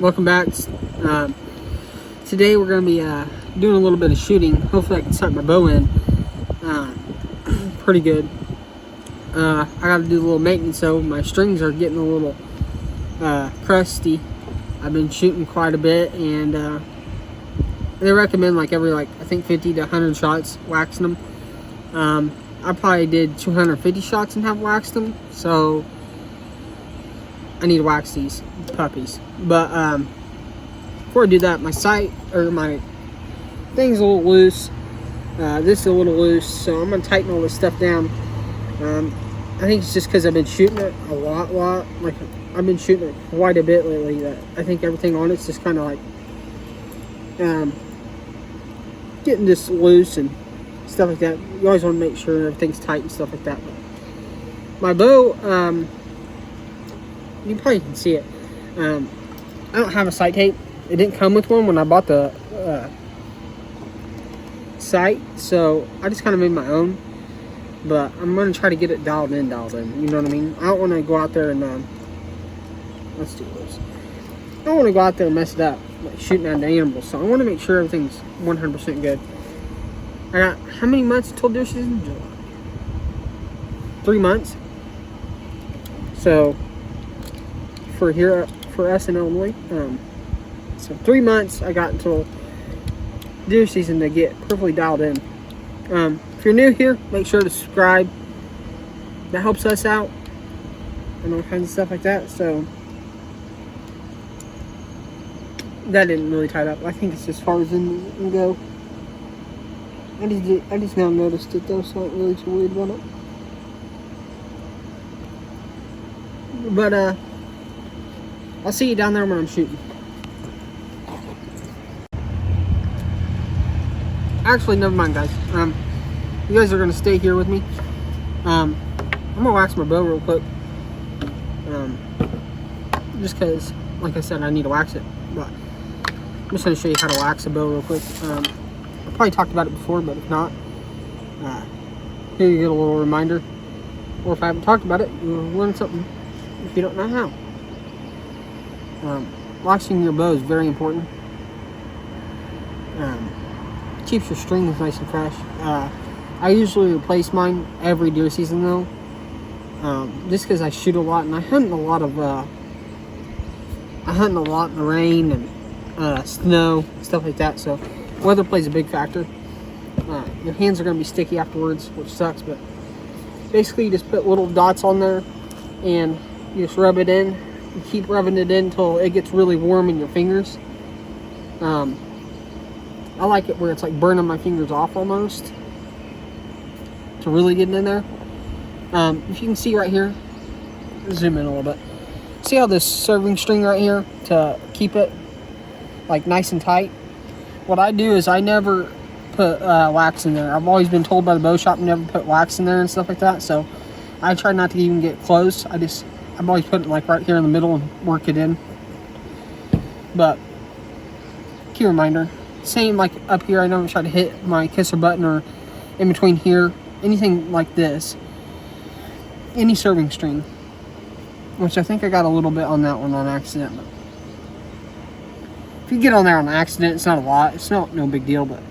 welcome back. Today we're going to be doing a little bit of shooting. Hopefully I can set my bow in pretty good. I got to do a little maintenance, so my strings are getting a little crusty. I've been shooting quite a bit, and they recommend like every I think 50 to 100 shots waxing them. I probably did 250 shots and have waxed them, so I need to wax these puppies. But before I do that, my sight or my thing's a little loose. This is a little loose, so I'm gonna tighten all this stuff down. I think it's just because I've been shooting it a lot. Like I've been shooting it quite a bit lately. That I think everything on it's just kind of like getting just loose and stuff like that. You always want to make sure everything's tight and stuff like that. But my bow, you probably can see it. I don't have a sight tape. It didn't come with one when I bought the sight, so I just kind of made my own. But I'm going to try to get it dialed in. You know what I mean? I don't want to go out there and let's do this. I don't want to go out there and mess it up, like shooting at the animals. So I want to make sure everything's 100% good. I got how many months until deer season? July. 3 months. So for us in Illinois, so 3 months I got until deer season to get perfectly dialed in. If you're new here, make sure to subscribe. That helps us out and all kinds of stuff like that. So that didn't really tie it up. I think it's as far as in can go. I just now noticed it though, so I'm not really too worried about it. But I'll see you down there when I'm shooting. Actually, never mind, guys. You guys are gonna stay here with me. I'm gonna wax my bow real quick. Just cause, like I said, I need to wax it. But I'm just gonna show you how to wax a bow real quick. I probably talked about it before, but if not, here you get a little reminder. Or if I haven't talked about it, you'll learn something if you don't know how. Waxing your bow is very important. Keeps your strings nice and fresh. I usually replace mine every deer season though, just because I shoot a lot and I hunt a lot in the rain and snow, stuff like that. So weather plays a big factor. Your hands are going to be sticky afterwards, which sucks, but basically you just put little dots on there and you just rub it in. You keep rubbing it in until it gets really warm in your fingers. I like it where it's like burning my fingers off almost to really get in there. If you can see right here, zoom in a little bit. See how this serving string right here to keep it like nice and tight? What I do is I never put wax in there. I've always been told by the bow shop never put wax in there and stuff like that. So I try not to even get close. I've always put it like right here in the middle and work it in. But key reminder, same like up here. I don't try to hit my kisser button or in between here, anything like this. Any serving string, which I think I got a little bit on that one on accident. But if you get on there on accident, it's not a lot. It's no big deal, but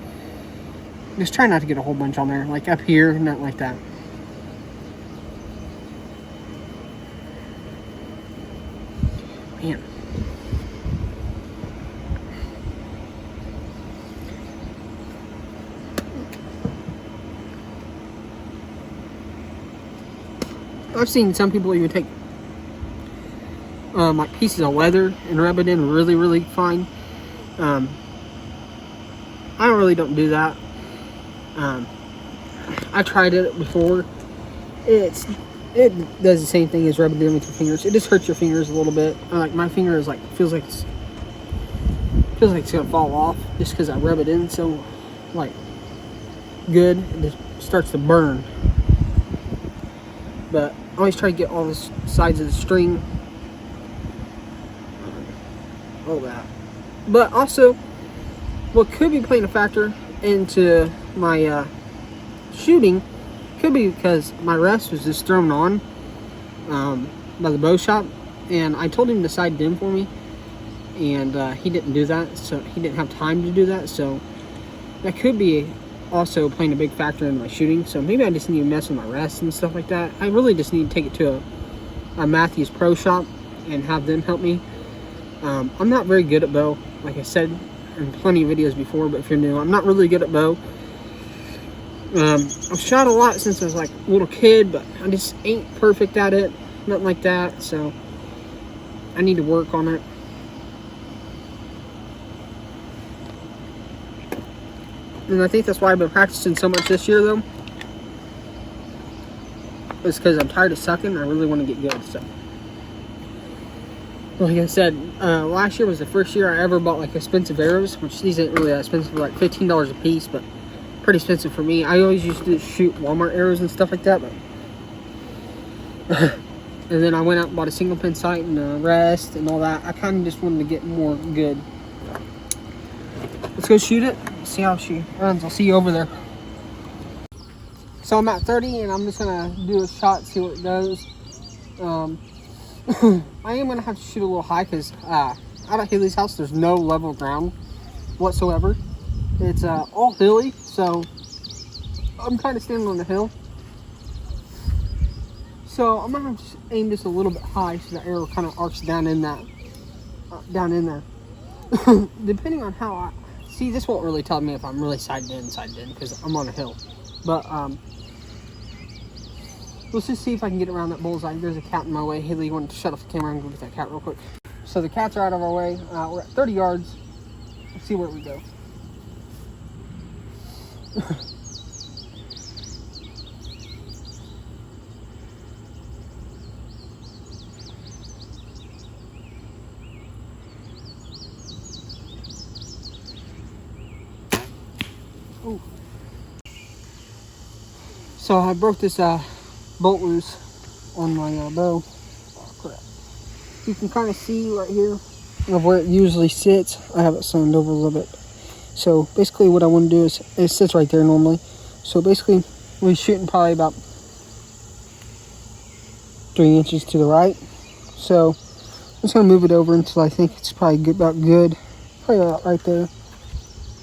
just try not to get a whole bunch on there, like up here, nothing like that. Man. I've seen some people even take like pieces of leather and rub it in really, really fine. I don't do that. I tried it before. It does the same thing as rubbing it in with your fingers. It just hurts your fingers a little bit. Like my finger is feels like it's gonna fall off just because I rub it in so good. It just starts to burn. But I always try to get all the sides of the string, all that. But also, what could be playing a factor into my shooting could be because my rest was just thrown on by the bow shop, and I told him to side dim for me, and he didn't do that, so he didn't have time to do that, so that could be also playing a big factor in my shooting. So maybe I just need to mess with my rest and stuff like that. I really just need to take it to a Matthews Pro Shop and have them help me. I'm not very good at bow, like I said in plenty of videos before, but if you're new, I'm not really good at bow. I've shot a lot since I was like a little kid, but I just ain't perfect at it, nothing like that, so I need to work on it. And I think that's why I've been practicing so much this year, though. It's because I'm tired of sucking. I really want to get good. So, like I said, last year was the first year I ever bought like expensive arrows, which these ain't really that expensive, like $15 a piece, but pretty expensive for me. I always used to shoot Walmart arrows and stuff like that, but and then I went out and bought a single pin sight and rest and all that. I kind of just wanted to get more good. Let's go shoot it. See how she runs. I'll see you over there. So I'm at 30 and I'm just gonna do a shot, see what it does. I am gonna have to shoot a little high because out at Haley's house there's no level ground whatsoever. It's all hilly, so I'm kind of standing on the hill. So I'm gonna have to aim just a little bit high so the arrow kind of arcs down in that, down in there. Depending on how I see, this won't really tell me if I'm really sided in because I'm on a hill. But let's just see if I can get around that bullseye. There's a cat in my way. Haley, you want to shut off the camera and go get that cat real quick? So the cats are out of our way. We're at 30 yards. Let's see where we go. Ooh. So I broke this bolt loose on my bow. Oh, crap. You can kind of see right here of where it usually sits. I have it sewn over a little bit. So basically what I want to do is, it sits right there normally. So basically we're shooting probably about 3 inches to the right. So I'm just going to move it over until I think it's probably about good. Probably about right there.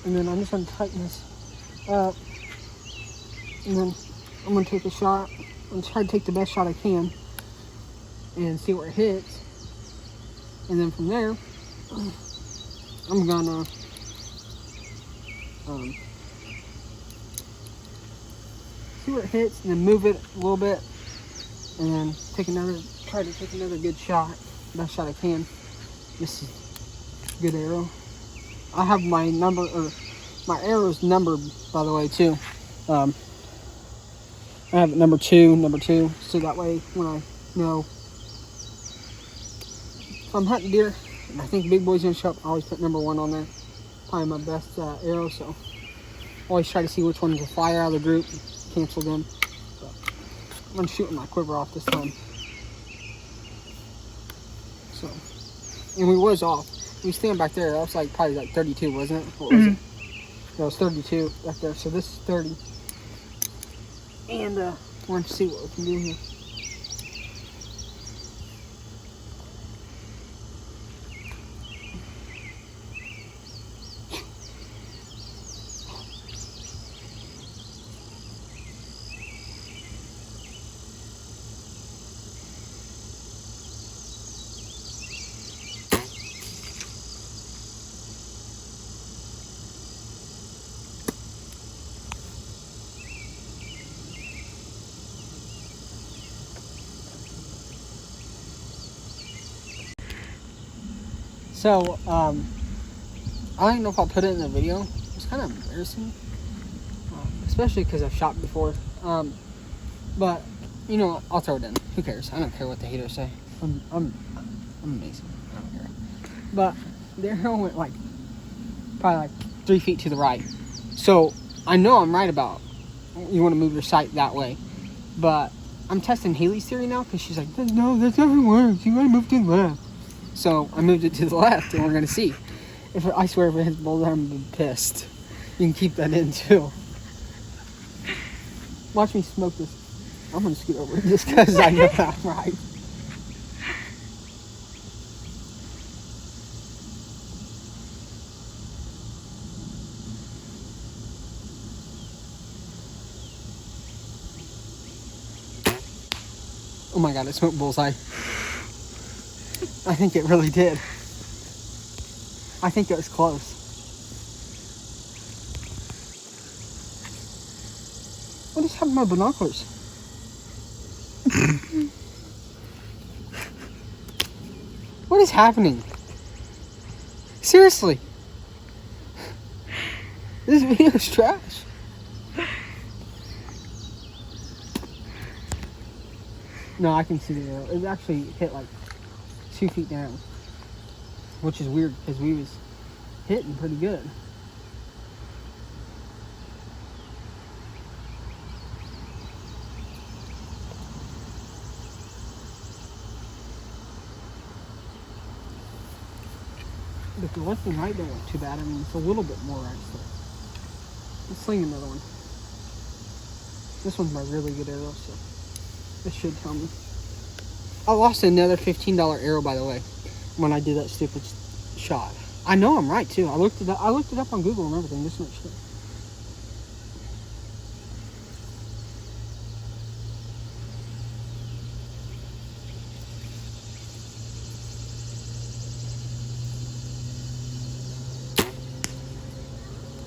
And then I'm just going to tighten this up. And then I'm going to take a shot. I'm going to try to take the best shot I can and see where it hits. And then from there, I'm going to see where it hits and then move it a little bit. And then try to take another good shot. Best shot I can. This is a good arrow. I have my number, or my arrow's numbered, by the way, too. I have it number two, so that way when I know if I'm hunting deer and I think big boy's gonna show up, I always put number 1 on there. Probably my best arrow, so always try to see which one's a flyer out of the group, cancel them. So I'm shooting my quiver off this time. So, and we was off. We stand back there, that was like probably like 32, wasn't it? What was it? That was 32 back there, so this is 30. And we're going to see what we can do here. So, I don't know if I'll put it in the video. It's kind of embarrassing, especially because I've shot before. But, you know, I'll throw it in. Who cares? I don't care what the haters say. I'm amazing. I don't care. But the arrow went like, probably like 3 feet to the right. So, I know I'm right about, you want to move your sight that way. But I'm testing Haley's theory now because she's like, no, that doesn't work. You got to move to the left. So I moved it to the left, and we're gonna see. I swear, if it hits boulder, I'm gonna be pissed. You can keep that in too. Watch me smoke this. I'm gonna scoot over just because I know I'm right. Oh my god, it smoked bullseye. I think it really did. I think it was close. What is happening with my binoculars? What is happening? Seriously. This video is trash. No, I can see the arrow. It actually hit like 2 feet down, which is weird because we was hitting pretty good. But the left and right don't look too bad. I mean, it's a little bit more right still. Let's sling another one. This one's my really good arrow, so this should tell me. I lost another $15 arrow, by the way, when I did that stupid shot. I know I'm right too. I looked it up. I looked it up on Google and everything just to make sure.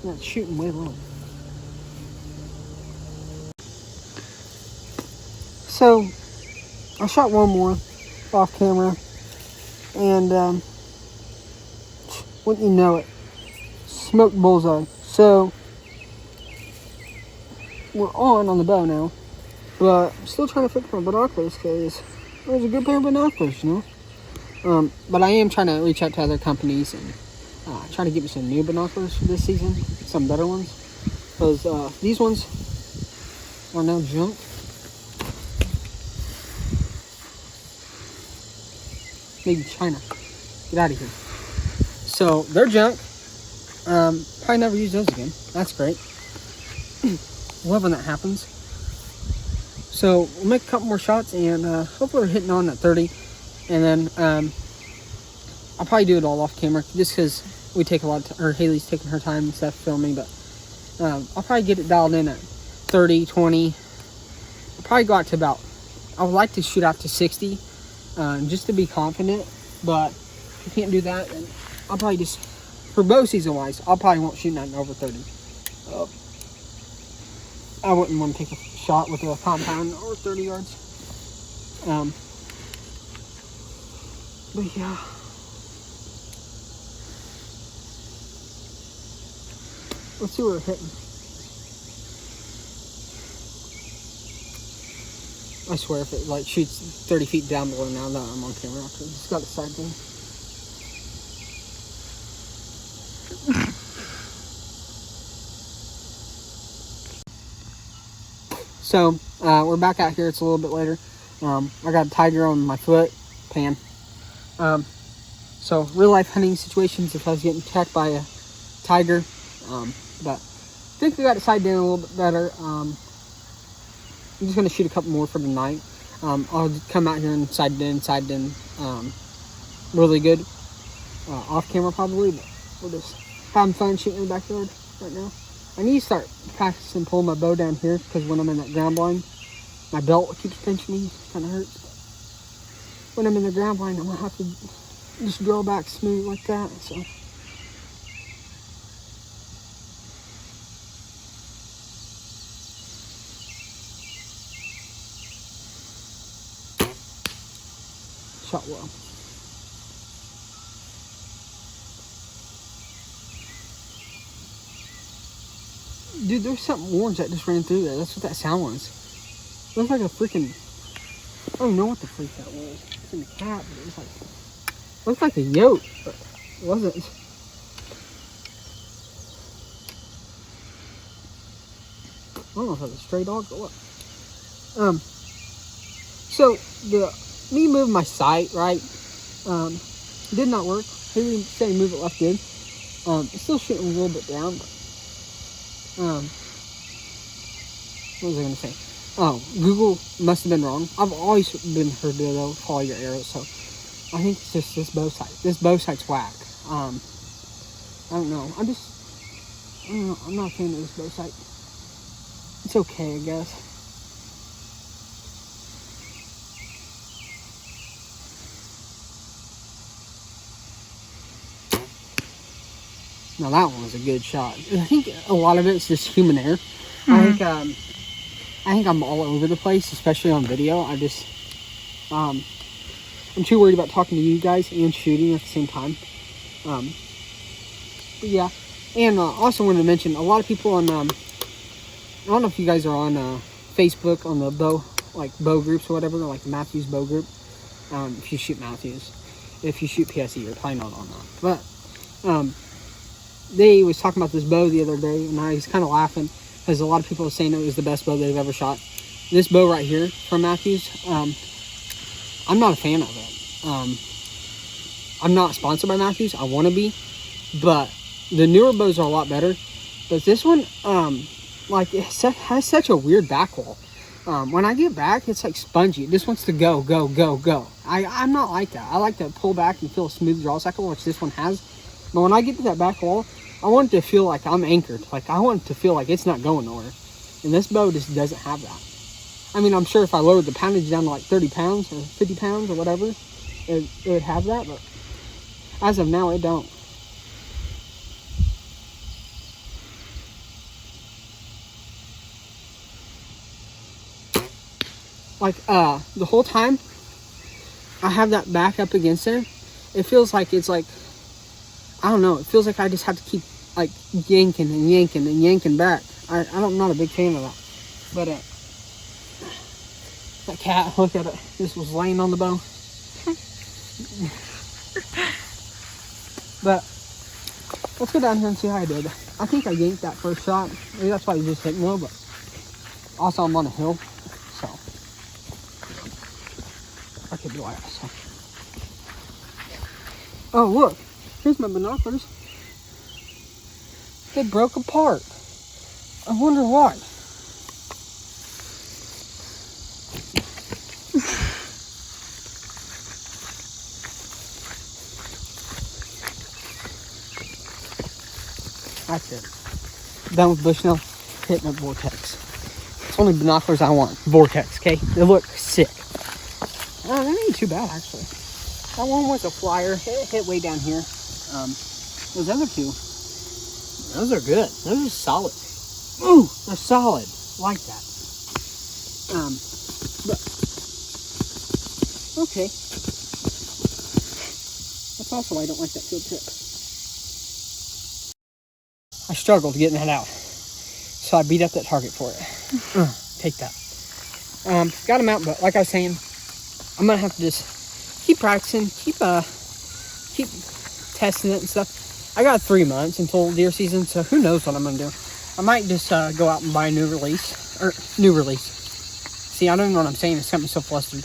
Yeah, it's shooting way low. So, I shot one more off camera, and wouldn't you know it, smoked bullseye. So, we're on the bow now, but I'm still trying to fix my binoculars because it was a good pair of binoculars, you know. But I am trying to reach out to other companies and try to get me some new binoculars for this season, some better ones, because these ones are now junk. Made in China. Get out of here. So they're junk. Probably never use those again. That's great. Love when that happens. So we'll make a couple more shots and hopefully we're hitting on that 30. And then I'll probably do it all off camera just because we take a lot of or Haley's taking her time and stuff filming, but I'll probably get it dialed in at 30, 20. I'll probably go out to about, I would like to shoot out to 60 just to be confident, but if you can't do that, then I'll probably just, for bow season wise, I'll probably won't shoot nothing over 30. I wouldn't want to take a shot with a compound over 30 yards. But yeah. Let's see where we're hitting. I swear if it like shoots 30 feet down below now that I'm on camera, it's got a side thing. So we're back out here. It's a little bit later. I got a tiger on my foot, pan. So real life hunting situations if I was getting attacked by a tiger. But I think we got it side down a little bit better. I'm just going to shoot a couple more for tonight. I'll come out here and side in really good off camera probably, but we're just having fun shooting in the backyard right now. I need to start practicing pulling my bow down here because when I'm in that ground blind, my belt keeps pinching me, kind of hurts. When I'm in the ground blind, I'm going to have to just draw back smooth like that, so. Shot well. Dude, there's something orange that just ran through there. That's what that sound was. It looks like a freaking, I don't know what the freak that was. It's in the cat, but it was like, it looked like a yoke, but it wasn't. I don't know if that was a stray dog or what. So me moving my sight, right, did not work. He didn't say move it left did. It's still shooting a little bit down, but, what was I going to say? Oh, Google must have been wrong. I've always been heard to though, follow your arrows, so I think it's just this bow sight. This bow sight's whack. I don't know. I don't know. I'm not a fan of this bow sight. It's okay, I guess. Now that one was a good shot. I think a lot of it's just human error. I think I'm all over the place, especially on video. I'm too worried about talking to you guys and shooting at the same time. But yeah, and also wanted to mention, a lot of people on, I don't know if you guys are on Facebook on the bow groups or whatever, like the Matthews bow group. If you shoot Matthews, if you shoot PSE, you're probably not on that. But they was talking about this bow the other day, and I was kind of laughing because a lot of people were saying it was the best bow they've ever shot. This bow right here from Matthews, I'm not a fan of it. I'm not sponsored by Matthews. I want to be, but the newer bows are a lot better. But this one, like, it has such a weird back wall. When I get back, it's like spongy. It just wants to go, go, go, go. I'm not like that. I like to pull back and feel a smooth draw cycle, which this one has. But when I get to that back wall, I want it to feel like I'm anchored. Like, I want it to feel like it's not going nowhere. And this bow just doesn't have that. I mean, I'm sure if I lowered the poundage down to like 30 pounds or 50 pounds or whatever, it would have that. But as of now, it don't. Like, the whole time I have that back up against there, it feels like it's like, I don't know, it feels like I just have to keep like yanking and yanking and yanking back. I'm not a big fan of that. But that cat, look at it, this was laying on the bow. But let's go down here and see how I did. I think I yanked that first shot. Maybe that's why you just hit low, but also I'm on a hill, so I could do it. So. Oh, look, here's my binoculars. They broke apart. I wonder why. That's it. Done with Bushnell, hitting up Vortex. It's only binoculars I want. Vortex, okay? They look sick. Oh, they ain't too bad, actually. That one was a flyer. It hit way down here. Those other two, those are good. Those are solid. Ooh, they're solid. Like that. But, okay. That's also why I don't like that field tip. I struggled getting that out. So I beat up that target for it. Take that. Got him out, but like I was saying, I'm going to have to just keep practicing, keep testing it and stuff. I got 3 months until deer season, so who knows what I'm going to do. I might just go out and buy a new release. See, I don't even know what I'm saying. It's got me so flustered.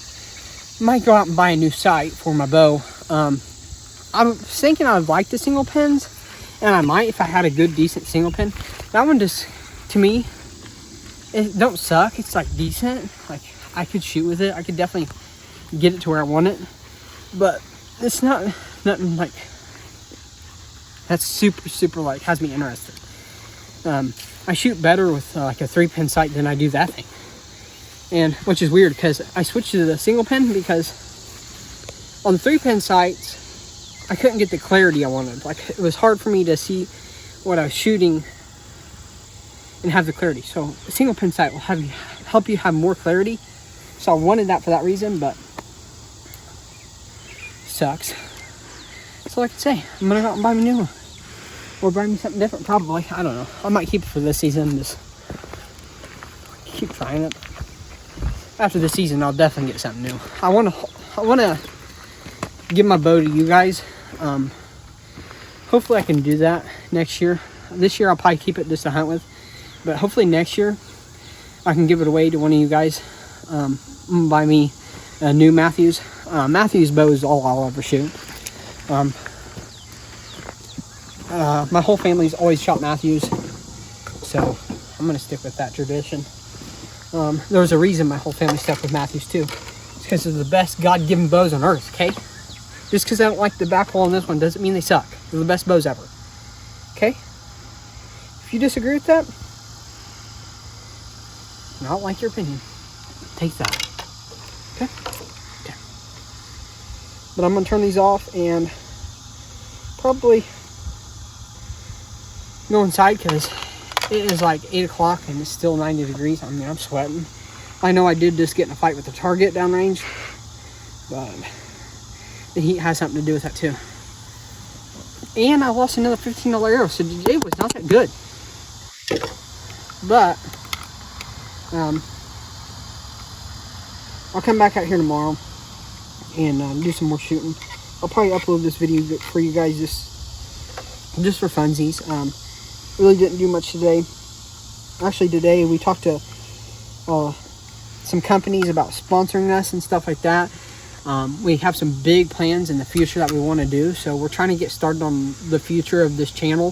I might go out and buy a new sight for my bow. I'm thinking I would like the single pins, and I might if I had a good, decent single pin. That one just, to me, it don't suck. It's like decent. Like, I could shoot with it. I could definitely get it to where I want it. But it's not nothing like that's super like has me interested. I shoot better with like a 3-pin sight than I do that thing, and which is weird because I switched to the single pin because on the 3-pin sights I couldn't get the clarity I wanted. Like, it was hard for me to see what I was shooting and have the clarity. So a single pin sight will help you have more clarity. So I wanted that for that reason, but sucks. So like I say, I'm gonna go out and buy me a new one. Or buy me something different, probably. I don't know. I might keep it for this season. Just keep trying it. After this season, I'll definitely get something new. I wanna give my bow to you guys. Hopefully I can do that next year. This year I'll probably keep it just to hunt with. But hopefully next year I can give it away to one of you guys. Buy me a new Matthews. Matthews bow is all I'll ever shoot. My whole family's always shot Matthews, so I'm gonna stick with that tradition. There was a reason my whole family stuck with Matthews too. It's because they're the best God-given bows on earth, okay? Just because I don't like the back wall on this one doesn't mean they suck. They're the best bows ever, okay? If you disagree with that, I don't like your opinion. Take that, okay? But I'm gonna turn these off and probably go inside because it is like 8 o'clock and it's still 90 degrees. I mean, I'm sweating. I know I did just get in a fight with the target downrange, but the heat has something to do with that too. And I lost another $15 arrow, so today was not that good. But I'll come back out here tomorrow and do some more shooting. I'll probably upload this video for you guys just for funsies. Really didn't do much today. Actually, today we talked to some companies about sponsoring us and stuff like that. We have some big plans in the future that we want to do, so we're trying to get started on the future of this channel,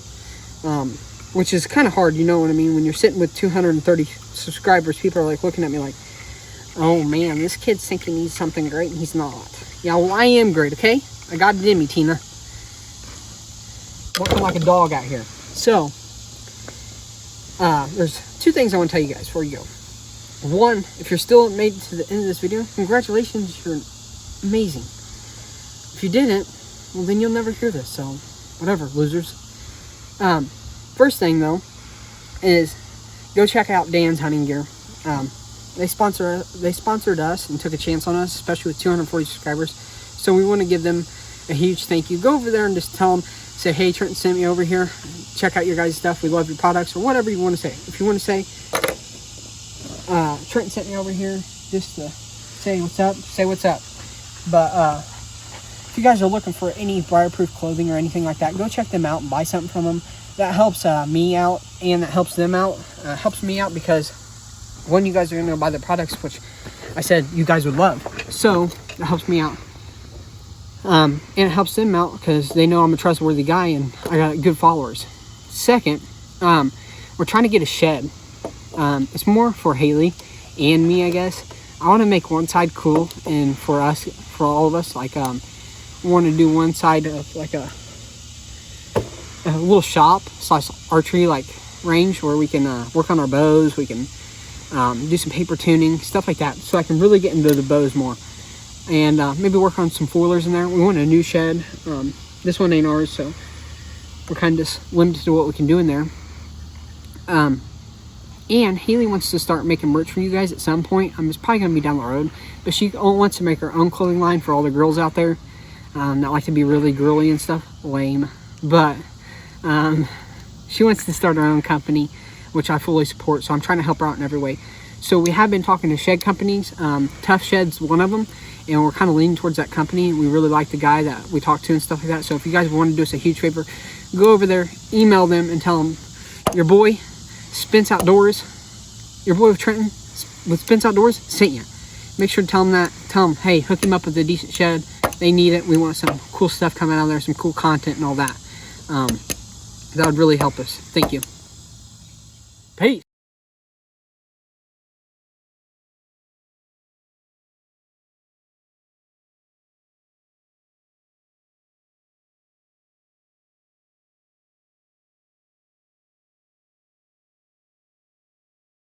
which is kind of hard, you know what I mean? When you're sitting with 230 subscribers, people are like looking at me like, oh man, this kid's thinking he's something great and he's not. Yeah, well, I am great, okay? I got it in me, Tina. Working like a dog out here. So, there's two things I want to tell you guys before you go. One, if you're still made it to the end of this video, congratulations, you're amazing. If you didn't, well, then you'll never hear this, so whatever, losers. First thing, though, is go check out Dan's Hunting Gear. They sponsored us and took a chance on us, especially with 240 subscribers. So we want to give them a huge thank you. Go over there and just tell them, say, hey, Trenton sent me over here. Check out your guys' stuff. We love your products, or whatever you want to say. If you want to say, Trenton sent me over here just to say what's up, say what's up. But if you guys are looking for any fireproof clothing or anything like that, go check them out and buy something from them. That helps me out, and that helps them out. Helps me out because, one, you guys are going to buy the products, which I said you guys would love. So, it helps me out. And it helps them out because they know I'm a trustworthy guy and I got good followers. Second, we're trying to get a shed. It's more for Haley and me, I guess. I want to make one side cool, and for us, for all of us, like, we want to do one side of like a little shop / archery like range where we can work on our bows. We can do some paper tuning, stuff like that, so I can really get into the bows more, and maybe work on some foilers in there. We want a new shed. This one ain't ours, so we're kind of just limited to what we can do in there. And Haley wants to start making merch for you guys at some point. It's probably going to be down the road, but she wants to make her own clothing line for all the girls out there that like to be really girly and stuff. Lame. But she wants to start her own company, which I fully support, so I'm trying to help her out in every way. So we have been talking to shed companies. Tough Shed's one of them, and we're kind of leaning towards that company. We really like the guy that we talked to and stuff like that. So if you guys want to do us a huge favor, go over there, email them, and tell them your boy Spence Outdoors, your boy with Trenton with Spence Outdoors sent you. Make sure to tell them that. Tell them, hey, hook him up with a decent shed. They need it. We want some cool stuff coming out of there, some cool content and all that. That would really help us. Thank you.